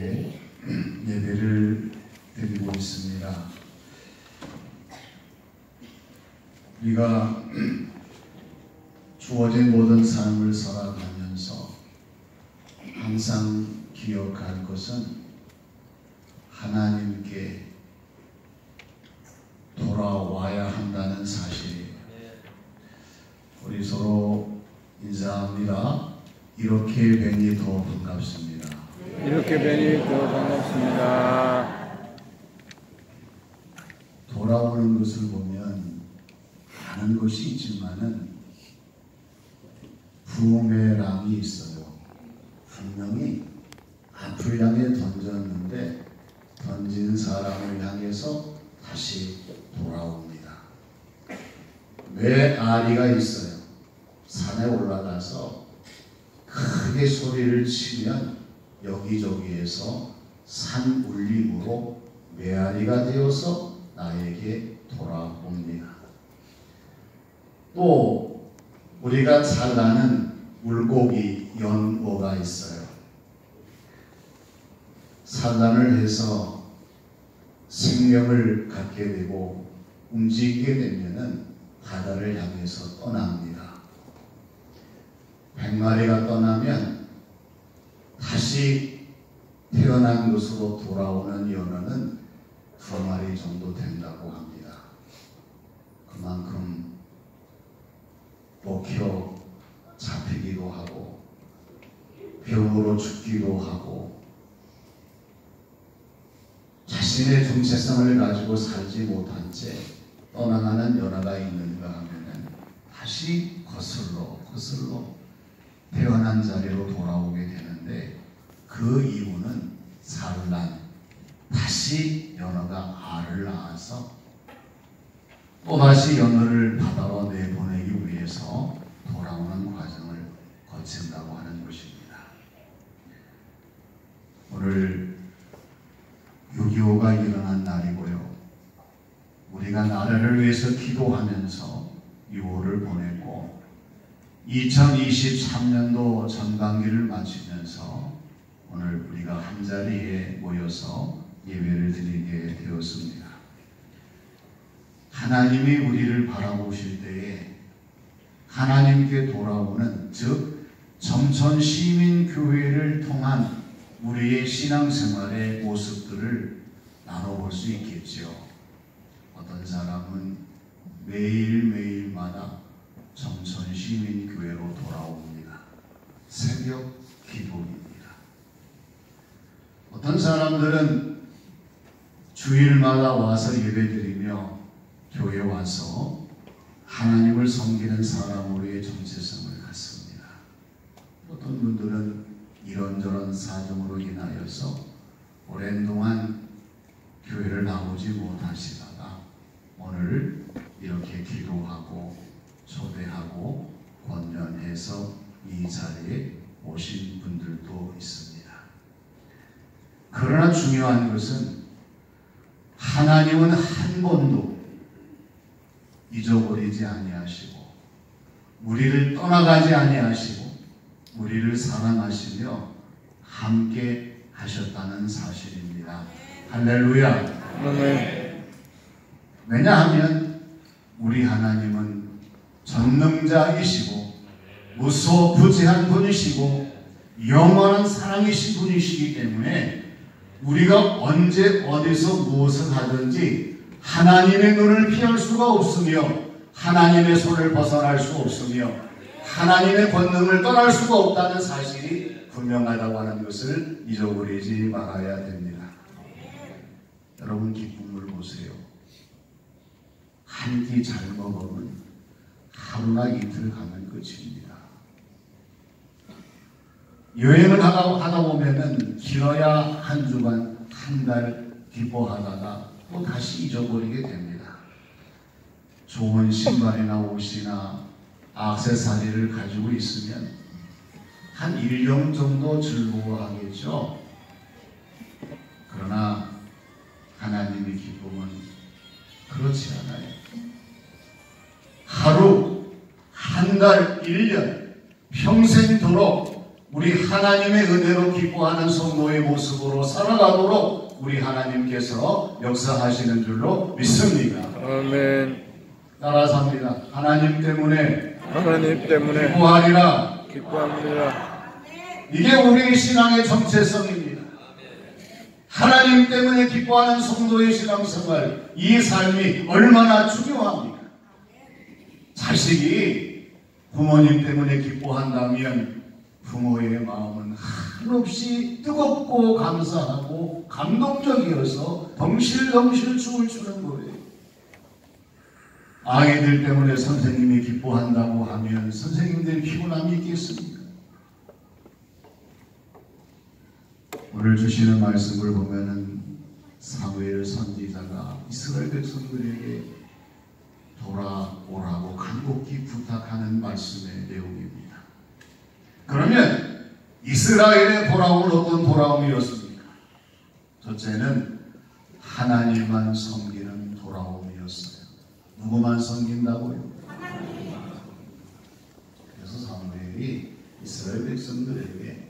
함께 예배를 드리고 있습니다. 우리가 주어진 모든 삶을 살아가면서 항상 기억할 것은 하나님께 돌아와야 한다는 사실이에요. 우리 서로 인사합니다. 이렇게 뵈니 더 반갑습니다. 이렇게 뵈니 더 반갑습니다. 돌아오는 것을 보면 많은 것이 있지만은 부메랑이 있어요. 분명히 앞을 향해 던졌는데 던진 사람을 향해서 다시 돌아옵니다. 왜 아리가 있어요? 산에 올라가서 크게 소리를 치면 여기저기에서 산 울림으로 메아리가 되어서 나에게 돌아옵니다. 또 우리가 잘 아는 물고기 연어가 있어요. 산란을 해서 생명을 갖게 되고 움직이게 되면은 바다를 향해서 떠납니다. 100마리가 떠나면 다시 태어난 곳으로 돌아오는 연어는 2마리 정도 된다고 합니다. 그만큼 먹혀 잡히기도 하고 병으로 죽기도 하고 자신의 정체성을 가지고 살지 못한 채 떠나가는 연어가 있는가 하면 다시 거슬러 태어난 자리로 돌아오게 되는데 그 이유는 산란, 다시 연어가 알을 낳아서 또다시 연어를 바다로 내보내기 위해서 돌아오는 과정을 거친다고 하는 것입니다. 오늘 6.25가 일어난 날이고요. 우리가 나라를 위해서 기도하면서 6.25를 보냈고 2023년도 전반기를 마치면서 오늘 우리가 한자리에 모여서 예배를 드리게 되었습니다. 하나님이 우리를 바라보실 때에 하나님께 돌아오는 즉 점천시민교회를 통한 우리의 신앙생활의 모습들을 나눠볼 수 있겠죠. 어떤 사람은 매일매일마다 점천시민교회로 돌아옵니다. 새벽 기도입니다. 어떤 사람들은 주일마다 와서 예배드리며 교회 와서 하나님을 섬기는 사람으로의 정체성을 갖습니다. 어떤 분들은 이런저런 사정으로 인하여서 오랜 동안 교회를 나오지 못하시다가 오늘 이렇게 기도하고 초대하고 권면해서 이 자리에 오신 분들도 있습니다. 그러나 중요한 것은 하나님은 한 번도 잊어버리지 아니하시고 우리를 떠나가지 아니하시고 우리를 사랑하시며 함께 하셨다는 사실입니다. 할렐루야. 아멘. 왜냐하면 우리 하나님은 전능자이시고 무소부재한 분이시고 영원한 사랑이신 분이시기 때문에 우리가 언제 어디서 무엇을 하든지 하나님의 눈을 피할 수가 없으며 하나님의 손을 벗어날 수 없으며 하나님의 권능을 떠날 수가 없다는 사실이 분명하다고 하는 것을 잊어버리지 말아야 됩니다. 여러분 기쁨을 보세요. 한 끼 잘 먹으면 하루나 이틀 가면 끝입니다. 여행을 하다 보면은 길어야 한 주간, 한 달 기뻐하다가 또 다시 잊어버리게 됩니다. 좋은 신발이나 옷이나 액세서리를 가지고 있으면 한 1년 정도 즐거워하겠죠. 그러나 하나님의 기쁨은 그렇지 않아요. 하루, 한 달, 1년, 평생도록 우리 하나님의 은혜로 기뻐하는 성도의 모습으로 살아가도록 우리 하나님께서 역사하시는 줄로 믿습니다. 아멘. 따라서 합니다. 하나님 때문에 기뻐하리라. 이게 우리의 신앙의 정체성입니다. 하나님 때문에 기뻐하는 성도의 신앙생활, 이 삶이 얼마나 중요합니까? 자식이 부모님 때문에 기뻐한다면 부모의 마음은 한없이 뜨겁고 감사하고 감동적이어서 덩실덩실 춤을 추는 거예요. 아이들 때문에 선생님이 기뻐한다고 하면 선생님들이 피곤함이 있겠습니까? 오늘 주시는 말씀을 보면은 사무엘 선지자가 이스라엘 백성들에게 돌아오라고 간곡히 부탁하는 말씀의 내용입니다. 그러면 이스라엘의 돌아옴은 어떤 돌아옴이었습니까? 첫째는 하나님만 섬기는 돌아옴이었어요. 누구만 섬긴다고요? 그래서 사무엘이 이스라엘 백성들에게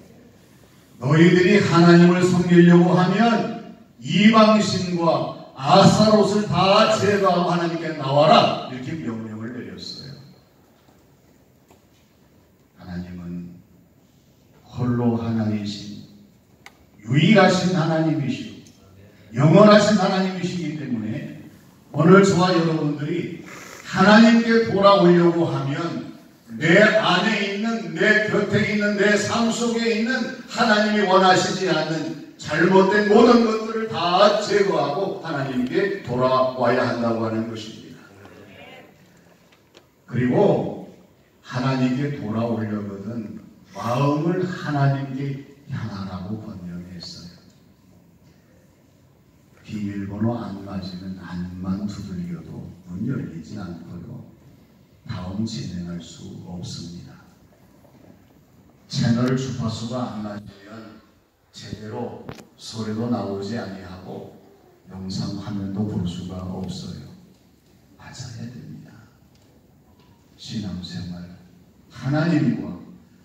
너희들이 하나님을 섬기려고 하면 이방신과 아스타롯을 다 제거하고 하나님께 나와라, 이렇게 명령을 내렸어요. 하나님은 홀로 하나이신 유일하신 하나님이시고 영원하신 하나님이시기 때문에 오늘 저와 여러분들이 하나님께 돌아오려고 하면 내 안에 있는, 내 곁에 있는, 내 삶 속에 있는 하나님이 원하시지 않는 잘못된 모든 것들을 다 제거하고 하나님께 돌아와야 한다고 하는 것입니다. 그리고 하나님께 돌아오려거든 마음을 하나님께 향하라고 권면했어요. 비밀번호 안 맞으면 안만 두들겨도 문 열리지 않고요. 다음 진행할 수 없습니다. 채널 주파수가 안 맞으면 제대로 소리도 나오지 아니하고 영상 화면도 볼 수가 없어요. 맞아야 됩니다. 신앙생활, 하나님과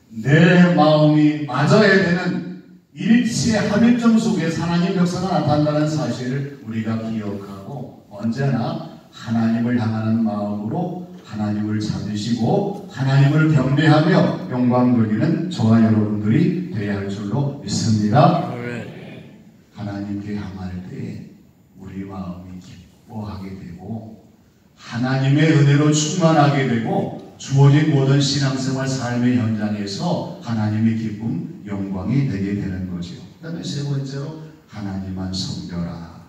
내 마음이 맞아야 되는 일체 합일점 속에 하나님 역사가 나타난다는 사실을 우리가 기억하고 언제나 하나님을 향하는 마음으로 하나님을 찾으시고 하나님을 경배하며 영광 돌리는 저와 여러분들이 되어야 할 줄로 믿습니다. 하나님께 향할 때 우리 마음이 기뻐하게 되고 하나님의 은혜로 충만하게 되고 주어진 모든 신앙생활 삶의 현장에서 하나님의 기쁨, 영광이 되게 되는 거죠. 그 다음에 세 번째로 하나님만 섬겨라.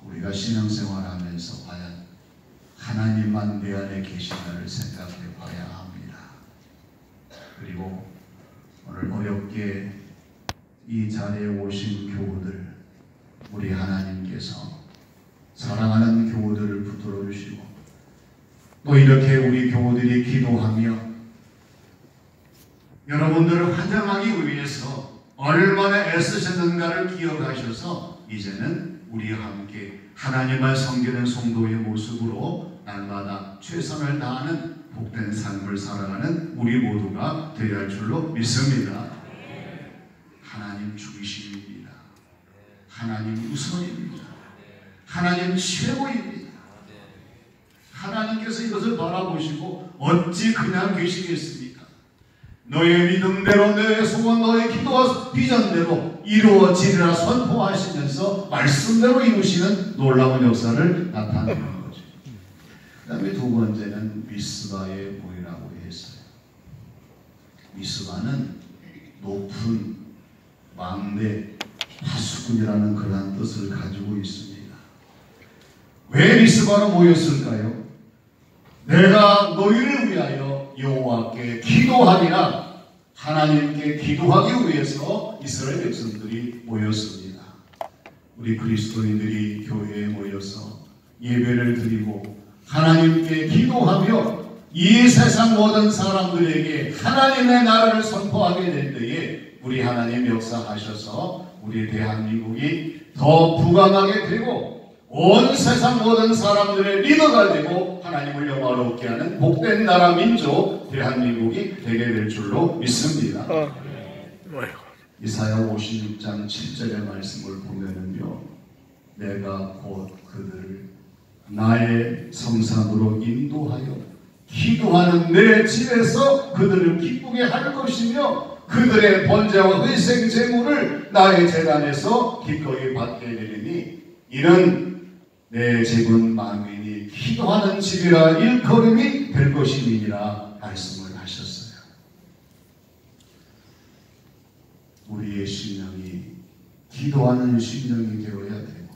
우리가 신앙생활 하면서 과연 하나님만 내 안에 계시나를 생각해 봐야 합니다. 그리고 오늘 어렵게 이 자리에 오신 교우들, 우리 하나님께서 사랑하는 교우들을 붙들어 주시고 또 이렇게 우리 교우들이 기도하며 여러분들을 환영하기 위해서 얼마나 애쓰셨는가를 기억하셔서 이제는 우리와 함께 하나님을 섬기는 성도의 모습으로 날마다 최선을 다하는 복된 삶을 살아가는 우리 모두가 되어야 할 줄로 믿습니다. 하나님 중심입니다. 하나님 우선입니다. 하나님 최고입니다. 하나님께서 이것을 바라보시고 어찌 그냥 계시겠습니까? 너의 믿음대로, 너의 소원, 너의 기도와 비전대로 이루어지리라 선포하시면서 말씀대로 이루시는 놀라운 역사를 나타내는 거죠. 그 다음에 두 번째는 미스바의 보이라고 했어요. 미스바는 높은 망대, 파수꾼이라는 그러한 뜻을 가지고 있습니다. 왜 미스바로 모였을까요? 내가 너희를 위하여 여호와께 기도하리라. 하나님께 기도하기 위해서 이스라엘 백성들이 모였습니다. 우리 그리스도인들이 교회에 모여서 예배를 드리고 하나님께 기도하며 이 세상 모든 사람들에게 하나님의 나라를 선포하게 될 때에 우리 하나님 역사하셔서 우리 대한민국이 더 부강하게 되고 온 세상 모든 사람들의 리더가 되고 하나님을 영화롭게 하는 복된 나라 민족 대한민국이 되게 될 줄로 믿습니다. 이사야 56장 7절의 말씀을 보면은요, 내가 곧 그들을 나의 성산으로 인도하여 기도하는 내 집에서 그들을 기쁘게 할 것이며 그들의 번제와 회생 제물을 나의 제단에서 기꺼이 받게 되리니 이는 내 집은 만민이 기도하는 집이라 일컬음이 될 것임이니라 말씀을 하셨어요. 우리의 심령이 기도하는 심령이 되어야 되고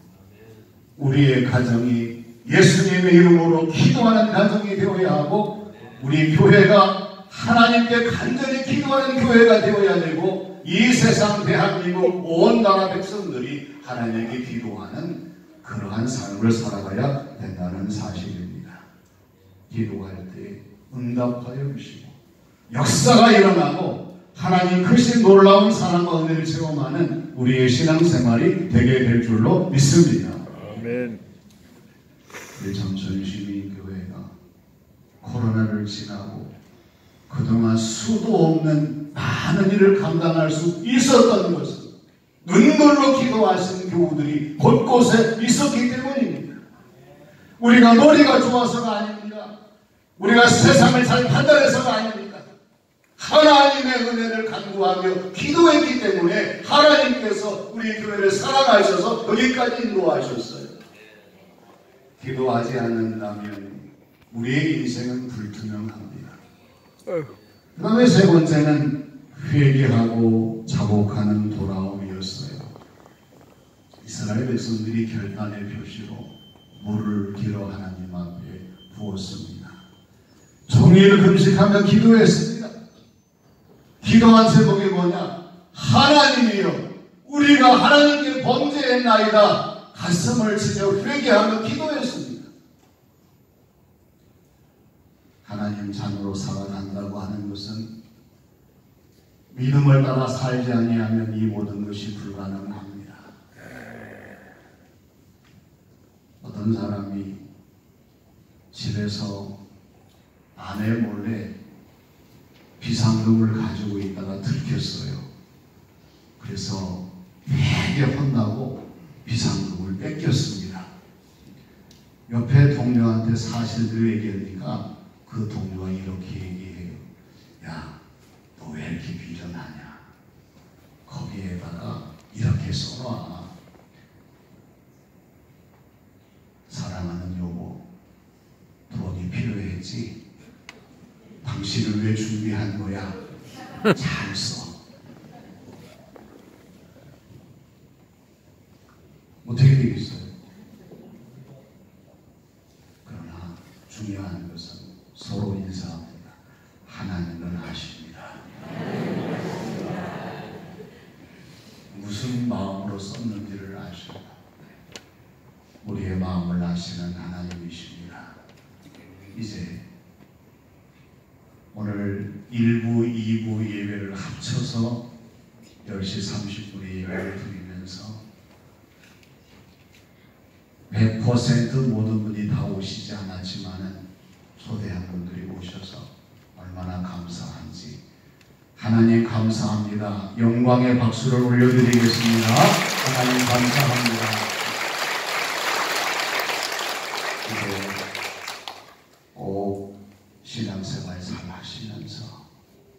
우리의 가정이 예수님의 이름으로 기도하는 가정이 되어야 하고 우리 교회가 하나님께 간절히 기도하는 교회가 되어야 되고 이 세상 대한민국 온 나라 백성들이 하나님께 기도하는 그러한 삶을 살아가야 된다는 사실입니다. 기도할 때 응답하여 주시고 역사가 일어나고 하나님 크신 놀라운 사랑과 은혜를 체험하는 우리의 신앙생활이 되게 될 줄로 믿습니다. 아멘. 우리 정천시민교회가 코로나를 지나고 그동안 수도 없는 많은 일을 감당할 수 있었던 것은 눈물로 기도하신 교우들이 곳곳에 있었기 때문입니다. 우리가 머리가 좋아서가 아닙니다. 우리가 세상을 잘 판단해서가 아닙니다. 하나님의 은혜를 간구하며 기도했기 때문에 하나님께서 우리 교회를 사랑하셔서 여기까지 인도하셨어요. 기도하지 않는다면 우리의 인생은 불투명합니다. 그 다음에 세 번째는 회개하고 자복하는 돌아옴이었어요. 이스라엘 백성들이 결단의 표시로 물을 길어 하나님 앞에 부었습니다. 종일 금식하며 기도했습니다. 기도한 제목이 뭐냐? 하나님이여 우리가 하나님께 범죄했나이다. 가슴을 치며 회개하며 기도했습니다. 하나님 자녀로 살아간다고 하는 것은 믿음을 따라 살지 아니하면 이 모든 것이 불가능합니다. 어떤 사람이 집에서 아내 몰래 비상금을 가지고 있다가 들켰어요. 그래서 되게 혼나고 비상금을 뺏겼습니다. 옆에 동료한테 사실들을 얘기하니까 그 동료가 이렇게 얘기해요. 야, 너 왜 이렇게 비련하냐? 거기에다가 이렇게 써놔. 사랑하는 여보, 돈이 필요했지? 당신을 왜 준비한 거야? 잘 써. 어떻게 되겠어요? 그러나 중요한 것은 서로 인사합니다. 하나님은 아십니다. 무슨 마음으로 썼는지를 아십니다. 우리의 마음을 아시는 하나님이십니다. 이제 오늘 1부, 2부 예배를 합쳐서 10시 30분에 예배를 드리면서 100% 모든 분이 다 오시지 않았지만은 초대한 분들이 오셔서 얼마나 감사한지 하나님 감사합니다. 영광의 박수를 올려드리겠습니다. 하나님 감사합니다. 이제 꼭 신앙생활 잘 하시면서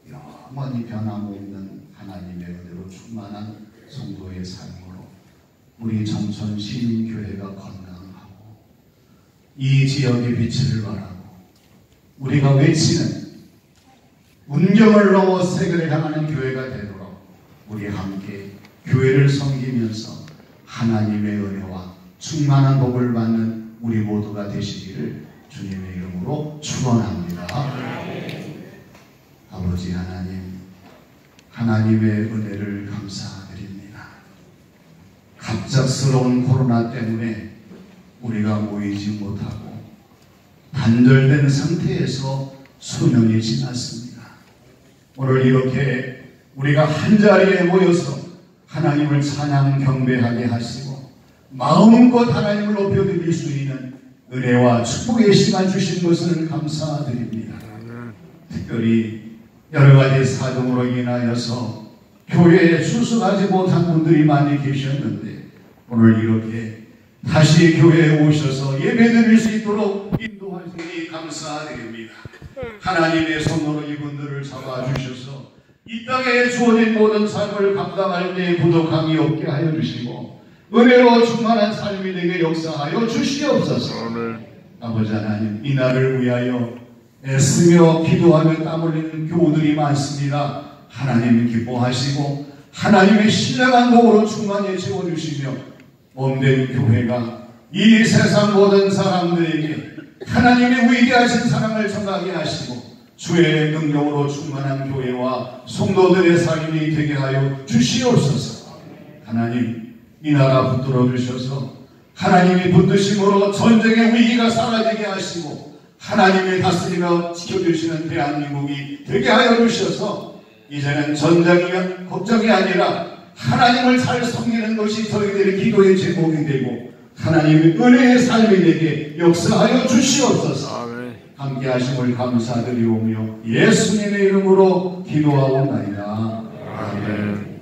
영원히 변함없는 하나님의 은혜로 충만한 성도의 삶으로 우리 정천 시민교회가 건강하고 이 지역의 빛을 발하고 우리가 외치는 운경을 넘어 세계를 향하는 교회가 되도록 우리 함께 교회를 섬기면서 하나님의 은혜와 충만한 복을 받는 우리 모두가 되시기를 주님의 이름으로 축원합니다. 아버지 하나님, 하나님의 은혜를 감사드립니다. 갑작스러운 코로나 때문에 우리가 모이지 못하고 단절된 상태에서 수년이 지났습니다. 오늘 이렇게 우리가 한자리에 모여서 하나님을 찬양 경배하게 하시고 마음껏 하나님을 높여드릴 수 있는 은혜와 축복의 시간 주신 것을 감사드립니다. 특별히 여러 가지 사정으로 인하여서 교회에 출석하지 못한 분들이 많이 계셨는데 오늘 이렇게 다시 교회에 오셔서 예배드릴 수 있도록 인도하시니 감사드립니다. 하나님의 손으로 이분들을 잡아주셔서 이 땅에 주어진 모든 삶을 감당할 때 부족함이 없게 하여 주시고 은혜로 충만한 삶이 되게 역사하여 주시옵소서. 아버지 하나님, 이 날을 위하여 애쓰며 기도하며 땀 흘리는 교우들이 많습니다. 하나님 기뻐하시고 하나님의 신령한 복으로 충만히 채워주시며 몸된 교회가 이 세상 모든 사람들에게 하나님의 위대하신 사랑을 전하게 하시고 주의 능력으로 충만한 교회와 성도들의 삶이 되게 하여 주시옵소서. 하나님, 이 나라 붙들어 주셔서 하나님이 붙드심으로 전쟁의 위기가 사라지게 하시고 하나님의 다스리며 지켜주시는 대한민국이 되게 하여 주셔서 이제는 전쟁이 걱정이 아니라 하나님을 잘 섬기는 것이 저희들의 기도의 제목이 되고 하나님의 은혜의 삶이 되게 역사하여 주시옵소서. 함께 하심을 감사드리오며 예수님의 이름으로 기도하옵나이다. 아멘.